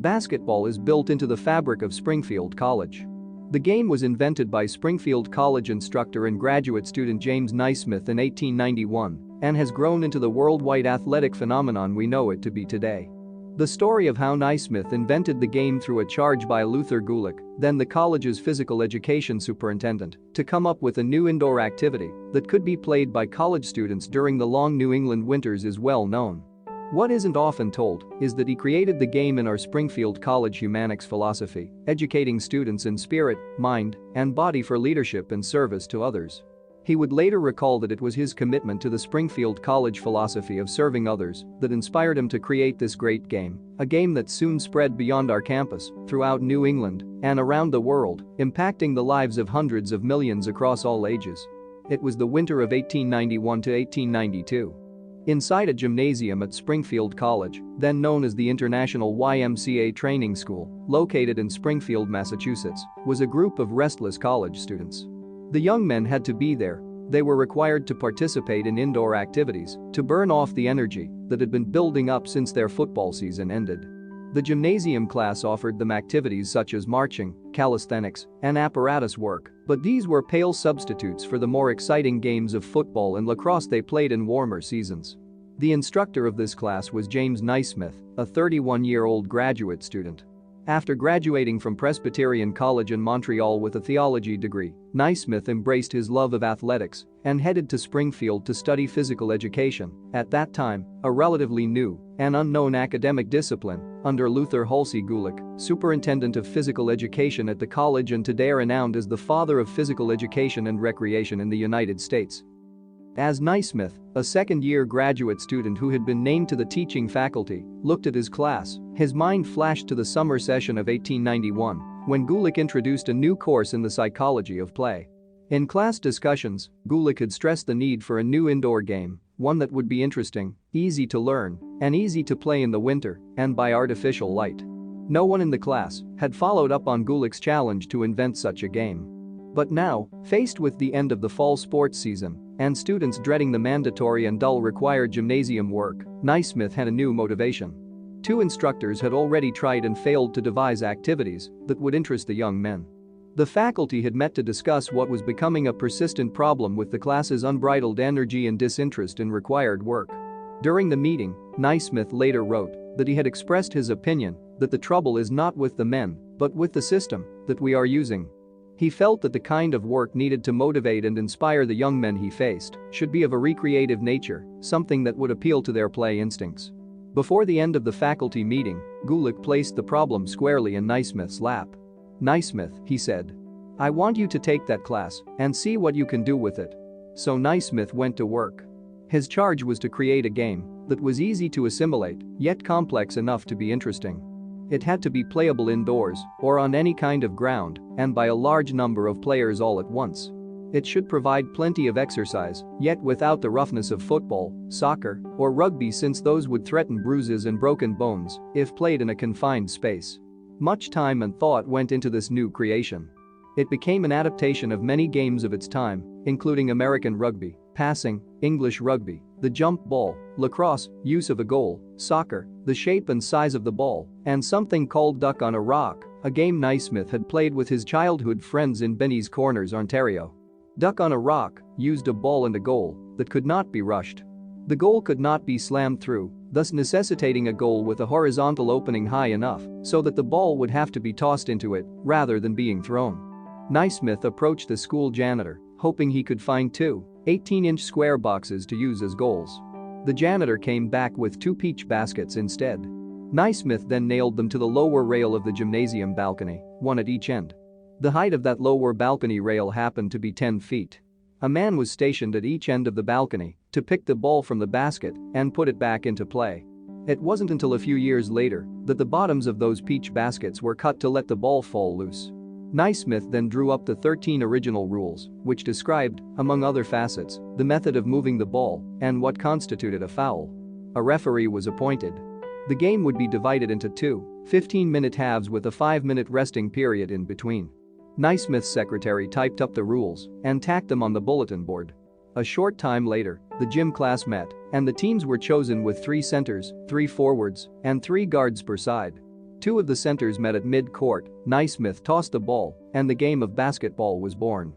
Basketball is built into the fabric of Springfield College. The game was invented by Springfield College instructor and graduate student James Naismith in 1891 and has grown into the worldwide athletic phenomenon we know it to be today. The story of how Naismith invented the game through a charge by Luther Gulick, then the college's physical education superintendent, to come up with a new indoor activity that could be played by college students during the long New England winters is well known. What isn't often told is that he created the game in our Springfield College humanics philosophy, educating students in spirit, mind, and body for leadership and service to others. He would later recall that it was his commitment to the Springfield College philosophy of serving others that inspired him to create this great game, a game that soon spread beyond our campus, throughout New England, and around the world, impacting the lives of hundreds of millions across all ages. It was the winter of 1891 to 1892. Inside a gymnasium at Springfield College, then known as the International YMCA Training School, located in Springfield, Massachusetts, was a group of restless college students. The young men had to be there. They were required to participate in indoor activities to burn off the energy that had been building up since their football season ended. The gymnasium class offered them activities such as marching, calisthenics, and apparatus work, but these were pale substitutes for the more exciting games of football and lacrosse they played in warmer seasons. The instructor of this class was James Naismith, a 31-year-old graduate student. After graduating from Presbyterian College in Montreal with a theology degree, Naismith embraced his love of athletics and headed to Springfield to study physical education, at that time, a relatively new and unknown academic discipline, under Luther Halsey Gulick, superintendent of physical education at the college and today renowned as the father of physical education and recreation in the United States. As Naismith, a second-year graduate student who had been named to the teaching faculty, looked at his class, his mind flashed to the summer session of 1891, when Gulick introduced a new course in the psychology of play. In class discussions, Gulick had stressed the need for a new indoor game, one that would be interesting, easy to learn, and easy to play in the winter and by artificial light. No one in the class had followed up on Gulick's challenge to invent such a game. But now, faced with the end of the fall sports season and students dreading the mandatory and dull required gymnasium work, Naismith had a new motivation. Two instructors had already tried and failed to devise activities that would interest the young men. The faculty had met to discuss what was becoming a persistent problem with the class's unbridled energy and disinterest in required work. During the meeting, Naismith later wrote that he had expressed his opinion that the trouble is not with the men, but with the system that we are using. He felt that the kind of work needed to motivate and inspire the young men he faced should be of a recreative nature, something that would appeal to their play instincts. Before the end of the faculty meeting, Gulick placed the problem squarely in Naismith's lap. "Naismith," he said, "I want you to take that class and see what you can do with it." So Naismith went to work. His charge was to create a game that was easy to assimilate, yet complex enough to be interesting. It had to be playable indoors or on any kind of ground and by a large number of players all at once. It should provide plenty of exercise, yet without the roughness of football, soccer, or rugby since those would threaten bruises and broken bones if played in a confined space. Much time and thought went into this new creation. It became an adaptation of many games of its time, including American rugby, passing, English rugby, the jump ball, lacrosse, use of a goal, soccer, the shape and size of the ball, and something called Duck on a Rock, a game Naismith had played with his childhood friends in Benny's Corners, Ontario. Duck on a Rock used a ball and a goal that could not be rushed. The goal could not be slammed through, thus necessitating a goal with a horizontal opening high enough so that the ball would have to be tossed into it rather than being thrown. Naismith approached the school janitor, hoping he could find two 18-inch square boxes to use as goals. The janitor came back with two peach baskets instead. Naismith then nailed them to the lower rail of the gymnasium balcony, one at each end. The height of that lower balcony rail happened to be 10 feet. A man was stationed at each end of the balcony to pick the ball from the basket and put it back into play. It wasn't until a few years later that the bottoms of those peach baskets were cut to let the ball fall loose. Naismith then drew up the 13 original rules, which described, among other facets, the method of moving the ball and what constituted a foul. A referee was appointed. The game would be divided into two 15-minute halves with a 5-minute resting period in between. Naismith's secretary typed up the rules and tacked them on the bulletin board. A short time later, the gym class met, and the teams were chosen with 3 centers, 3 forwards, and 3 guards per side. Two of the centers met at mid-court, Naismith tossed the ball, and the game of basketball was born.